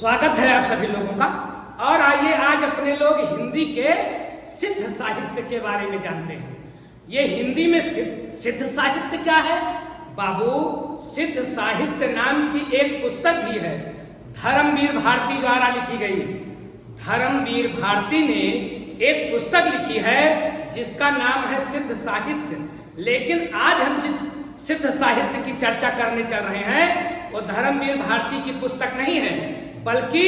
स्वागत है आप सभी लोगों का। और आइए आज अपने लोग हिंदी के सिद्ध साहित्य के बारे में जानते हैं। ये हिंदी में सिद्ध साहित्य क्या है बाबू? सिद्ध साहित्य नाम की एक पुस्तक भी है, धर्मवीर भारती द्वारा लिखी गई। धर्मवीर भारती ने एक पुस्तक लिखी है जिसका नाम है सिद्ध साहित्य। लेकिन आज हम जिस सिद्ध साहित्य की चर्चा करने चल रहे हैं वो धर्मवीर भारती की पुस्तक नहीं है, बल्कि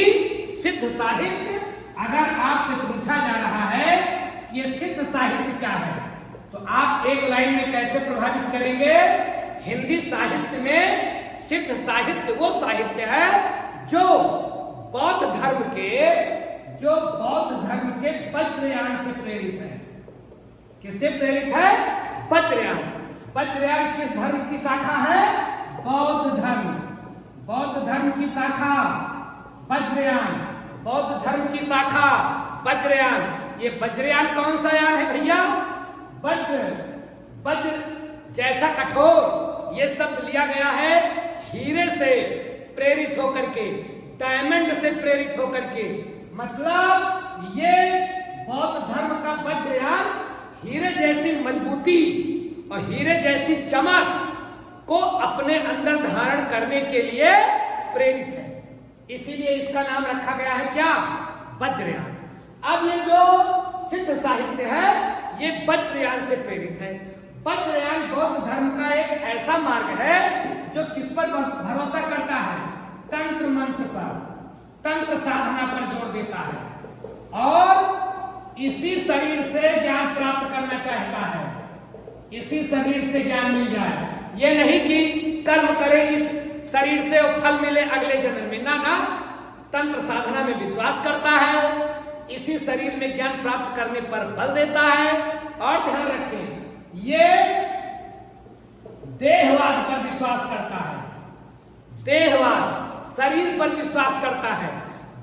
सिद्ध साहित्य। अगर आपसे पूछा जा रहा है कि ये सिद्ध साहित्य क्या है, तो आप एक लाइन में कैसे प्रभावित करेंगे? हिंदी साहित्य में सिद्ध साहित्य वो साहित्य है जो बौद्ध धर्म के वज्रयान से प्रेरित है। किससे प्रेरित है? वज्रयान। वज्रयान किस धर्म की शाखा है? बौद्ध धर्म। बौद्ध धर्म की शाखा वज्रयान। बौद्ध धर्म की शाखा वज्रयान। ये वज्रयान कौन सा यान है भैया? वज्र जैसा कठोर। ये शब्द लिया गया है हीरे से प्रेरित होकर के, डायमंड से प्रेरित होकर के। मतलब ये बौद्ध धर्म का वज्रयान हीरे जैसी मजबूती और हीरे जैसी चमक को अपने अंदर धारण करने के लिए प्रेरित है। इसीलिए इसका नाम रखा गया है क्या? वज्रयान। अब ये जो सिद्ध साहित्य है ये वज्रयान से प्रेरित है। वज्रयान बौद्ध धर्म का एक ऐसा मार्ग है जो किस पर भरोसा करता है? तंत्र मंत्र पर, तंत्र साधना पर जोर देता है और इसी शरीर से ज्ञान प्राप्त करना चाहता है। इसी शरीर से ज्ञान मिल जाए, ये नहीं कि कर्म करें इस शरीर से और फल मिले अगले जन्म में। ना, तंत्र साधना में विश्वास करता है, इसी शरीर में ज्ञान प्राप्त करने पर बल देता है। और ध्यान रखें, ये देहवाद पर विश्वास करता है। देहवाद, शरीर पर विश्वास करता है,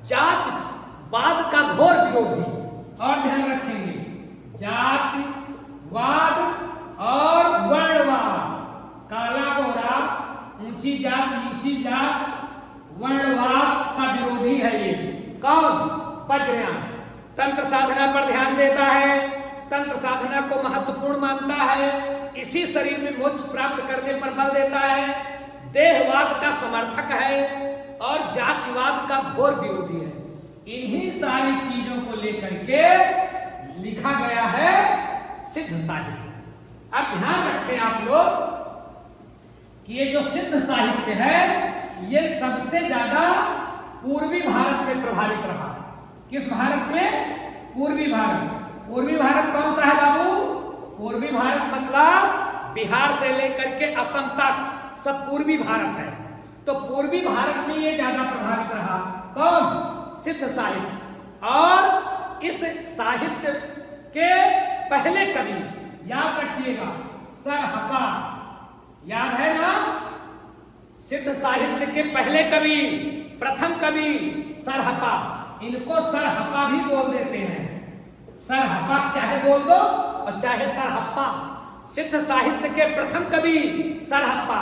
जातिवाद का घोर विरोधी। और ध्यान रखेंगे, जातिवाद और वर्णवाद, काला गोरा, ऊंची जात नीची जात, वर्णवाद का विरोधी है ये। कौन? वज्रयान। तंत्र साधना पर ध्यान देता है, तंत्र साधना को महत्वपूर्ण मानता है, इसी शरीर में मोक्ष प्राप्त करने पर बल देता है, देहवाद का समर्थक है और जातिवाद का घोर विरोधी है। इन्हीं सारी चीजों को लेकर के लिखा गया है सिद्ध साहित्य। अब ध्यान रखें आप लोग कि ये जो सिद्ध साहित्य है ये सबसे ज्यादा पूर्वी भारत में प्रभावित रहा। किस भारत में? पूर्वी भारत। पूर्वी भारत कौन सा है बाबू? पूर्वी भारत मतलब बिहार से लेकर के असम तक सब पूर्वी भारत है। तो पूर्वी भारत में ये ज्यादा प्रभावित रहा। कौन? सिद्ध साहित्य। और इस साहित्य के पहले कवि याद रखिएगा, सरहपा। याद है ना? सिद्ध साहित्य के पहले कवि, प्रथम कवि सरहपा। इनको सरहपा भी बोल देते हैं। सरहपा चाहे बोल दो और चाहे सरहप्पा। सिद्ध साहित्य के प्रथम कवि सरहप्पा।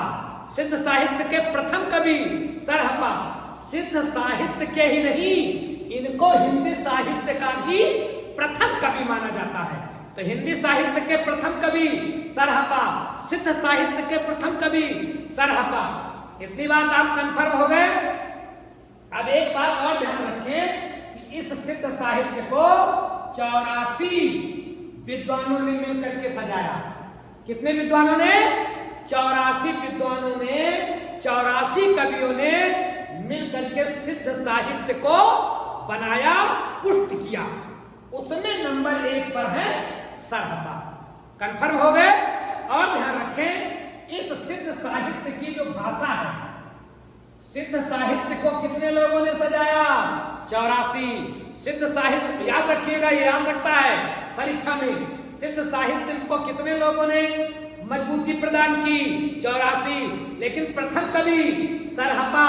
सिद्ध साहित्य के प्रथम कवि सरहपा। सिद्ध साहित्य के ही नहीं, इनको हिंदी साहित्य का भी प्रथम कवि माना जाता है। तो हिंदी साहित्य के प्रथम कवि सरहपा, सिद्ध साहित्य के प्रथम कवि सरहपा। इतनी बात आप कंफर्म हो गए? अब एक बात और ध्यान रखें कि इस सिद्ध साहित्य को 84 विद्वानों ने मिलकर के सजाया। कितने विद्वानों ने? 84 विद्वानों ने, 84 कवियों ने मिलकर के सिद्ध साहित्य को बनाया, पुष्ट किया। उसमें नंबर 1 पर है सरहपा। कंफर्म हो गए? और ध्यान रखें, इस सिद्ध साहित्य की जो भाषा है, सिद्ध साहित्य को कितने लोगों ने सजाया? 84। सिद्ध साहित्य याद रखिएगा, ये आ सकता है परीक्षा में। सिद्ध साहित्य को कितने लोगों ने मजबूती प्रदान की? 84। लेकिन प्रथम कवि सरहपा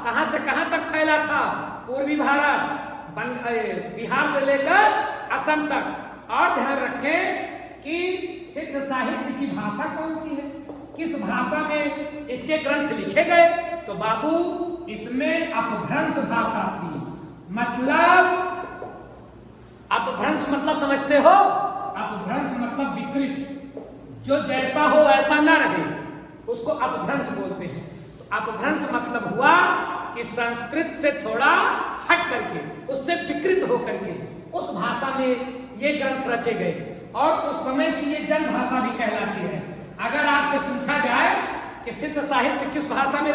कहां से कहां तक फैला था? पूर्वी भारत, बिहार से लेकर असम तक। और ध्यान रखें कि सिद्ध साहित्य की भाषा कौन सी है, किस भाषा में इसके ग्रंथ लिखे गए, तो बाबू इसमें अपभ्रंश भाषा थी। मतलब अपभ्रंश मतलब समझते हो? अपभ्रंश मतलब विकृत, जो जैसा हो ऐसा ना रहे, उसको अपभ्रंश बोलते हैं। तो अपभ्रंश मतलब हुआ कि संस्कृत से थोड़ा हट करके, उससे विकृत होकर के उस भाषा में ये ग्रंथ रचे गए, और उस समय की ये जन भाषा भी कहलाती है। अगर आपसे पूछा जाए कि सिद्ध साहित्य किस भाषा में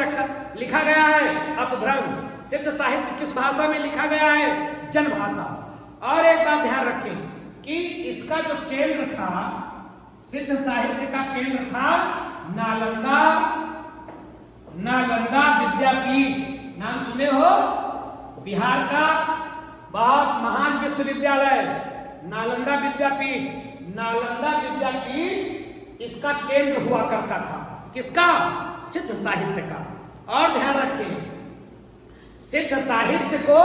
लिखा गया है, अपभ्रंश। सिद्ध साहित्य किस भाषा में लिखा गया है, जन भाषा। और एक बात ध्यान रखें कि इसका जो केंद्र था, सिद्ध साहित्य का केंद्र था नालंदा विद्यापीठ। नाम सुने हो? बिहार का बहुत महान विश्वविद्यालय नालंदा विद्यापीठ। नालंदा विद्यापीठ इसका केंद्र हुआ करता था। किसका? सिद्ध साहित्य का। और ध्यान रखें, सिद्ध साहित्य को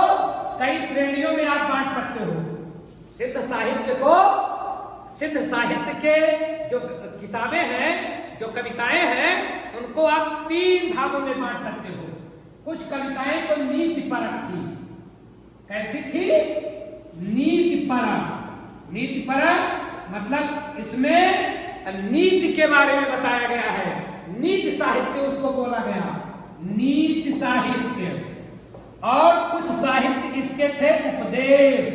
कई श्रेणियों में आप बांट सकते हो। सिद्ध साहित्य के जो किताबें हैं, जो कविताएं हैं, उनको आप 3 भागों में बांट सकते हो। कुछ कविताएं तो नीति परक थी। कैसी थी? नीति परक मतलब इसमें नीति के बारे में बताया गया है। नीति साहित्य उसको बोला गया, नीति साहित्य। और कुछ साहित्य इसके थे उपदेश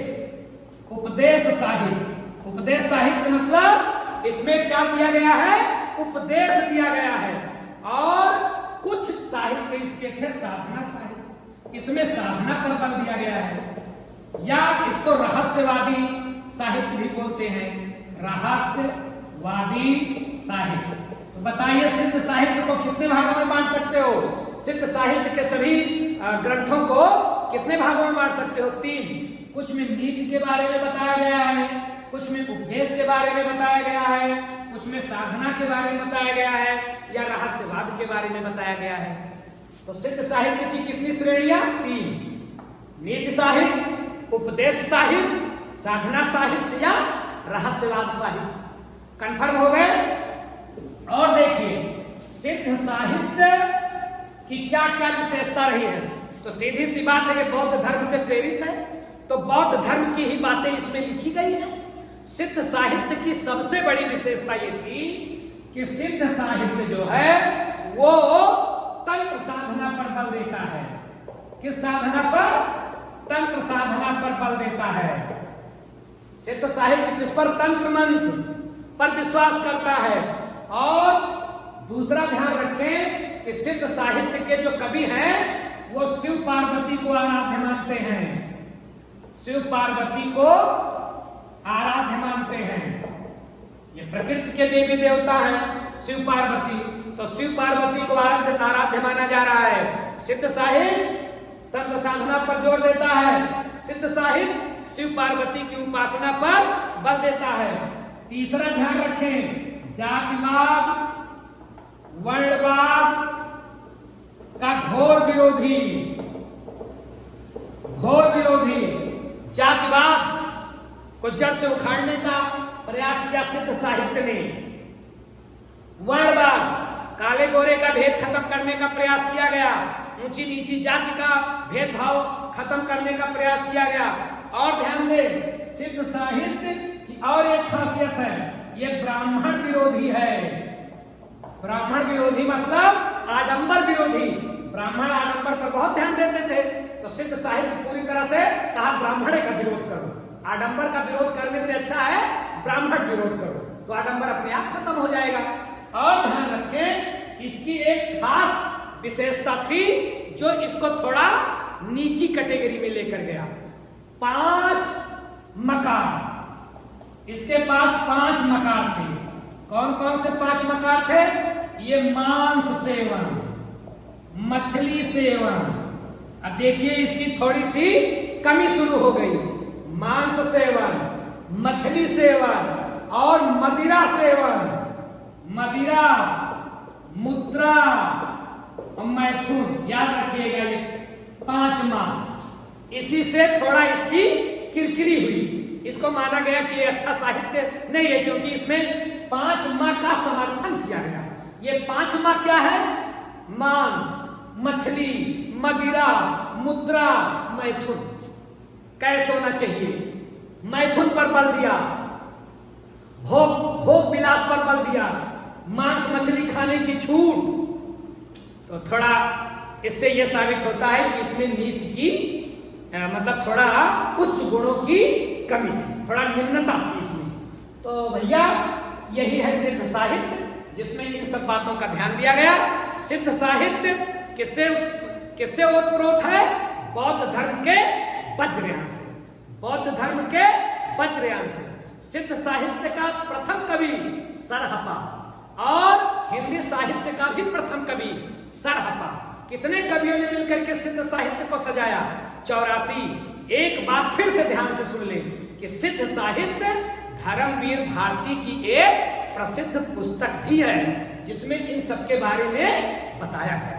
साहित्य। उपदेश साहित्य मतलब इसमें क्या दिया गया है? उपदेश दिया गया है। और कुछ साहित्य इसके थे साधना साहित्य, इसमें साधना पर बल दिया गया है, या इसको रहस्यवादी साहित्य भी बोलते हैं, रहस्यवादी साहित्य। तो बताइए सिद्ध साहित्य को कितने भागों में बांट सकते हो? सिद्ध साहित्य के सभी ग्रंथों को कितने भागों में बांट सकते हो? 3। कुछ में नीति के बारे में बताया गया है, कुछ में उपदेश के बारे में बताया गया है, कुछ में साधना के बारे में बताया गया है, या रहस्यवाद के बारे में बताया गया है। तो सिद्ध साहित्य की कितनी श्रेणियां? 3। नीति साहित्य, उपदेश साहित्य, साधना साहित्य या रहस्यवाद साहित्य। कंफर्म हो गए? और देखिए सिद्ध साहित्य की क्या क्या विशेषता रही है। तो सीधी सी बात है, ये बौद्ध धर्म से प्रेरित है, तो बौद्ध धर्म की ही बातें इसमें लिखी गई है। सिद्ध साहित्य की सबसे बड़ी विशेषता ये थी कि सिद्ध साहित्य जो है वो तंत्र साधना पर बल देता है। किस साधना पर? तंत्र साधना पर बल देता है। सिद्ध साहित्य किस पर? तंत्र मंत्र पर विश्वास करता है। और दूसरा ध्यान रखें कि सिद्ध साहित्य के जो कवि हैं वो शिव पार्वती को आराध्य मानते हैं। शिव पार्वती को आराध्य मानते हैं। ये प्रकृति के देवी देवता हैं शिव पार्वती, तो शिव पार्वती को आराध्य माना जा रहा है। सिद्ध साहित्य तंत्र साधना पर जोर देता है। सिद्ध साहित्य शिव पार्वती की उपासना पर बल देता है। तीसरा ध्यान रखें, जातिवाद वर्णवाद का घोर विरोधी जातिवाद को जड़ से उखाड़ने का प्रयास किया सिद्ध साहित्य ने। वर्णवाद, काले गोरे का भेद खत्म करने का प्रयास किया गया। ऊंची नीची जाति का भेदभाव खत्म करने का प्रयास किया गया। और ध्यान दें, सिद्ध साहित्य की और एक खासियत है, ये ब्राह्मण विरोधी है। ब्राह्मण विरोधी मतलब आडंबर विरोधी। ब्राह्मण आडंबर पर बहुत ध्यान देते थे, तो सिद्ध साहित्य पूरी तरह से कहा ब्राह्मण का विरोध करो। आडंबर का विरोध करने से अच्छा है ब्राह्मण विरोध करो, तो आडंबर अपने आप खत्म हो जाएगा। और ध्यान रखें, इसकी एक खास विशेषता थी जो इसको थोड़ा नीची कैटेगरी में लेकर गया। 5 मकार, इसके पास 5 मकार थे। कौन कौन से 5 मकार थे? ये मांस सेवन, मछली सेवन। अब देखिए इसकी थोड़ी सी कमी शुरू हो गई। मांस सेवन, मछली सेवन और मदिरा सेवन। मदिरा, मुद्रा और मैथुन, याद रखिएगा ये 5 माह। इसी से थोड़ा इसकी किरकिरी हुई। इसको माना गया कि ये अच्छा साहित्य नहीं है, क्योंकि इसमें 5 माह का समर्थन किया गया। ये 5 माह क्या है? मांस, मछली, मदिरा, मुद्रा, मैथुन कैसे होना चाहिए। मैथुन पर बल दिया, भोग विलास पर बल दिया, मांस मछली खाने की छूट। तो थोड़ा इससे यह साबित होता है कि इसमें नीति की मतलब थोड़ा उच्च गुणों की कमी थी, थोड़ा निम्नता थी इसमें। तो भैया यही है सिद्ध साहित्य, जिसमें इन सब बातों का ध्यान दिया गया। सिद्ध साहित्य किससे ओतप्रोत है? बौद्ध धर्म के वज्रयान से, बौद्ध धर्म के वज्रयान से। सिद्ध साहित्य का प्रथम कवि सरहपा और हिंदी साहित्य का भी प्रथम कवि सरहपा। कितने कवियों ने मिलकर के सिद्ध साहित्य को सजाया? 84। एक बात फिर से ध्यान से सुन लें कि सिद्ध साहित्य धर्मवीर भारती की एक प्रसिद्ध पुस्तक भी है, जिसमें इन सब के बारे में बताया गया।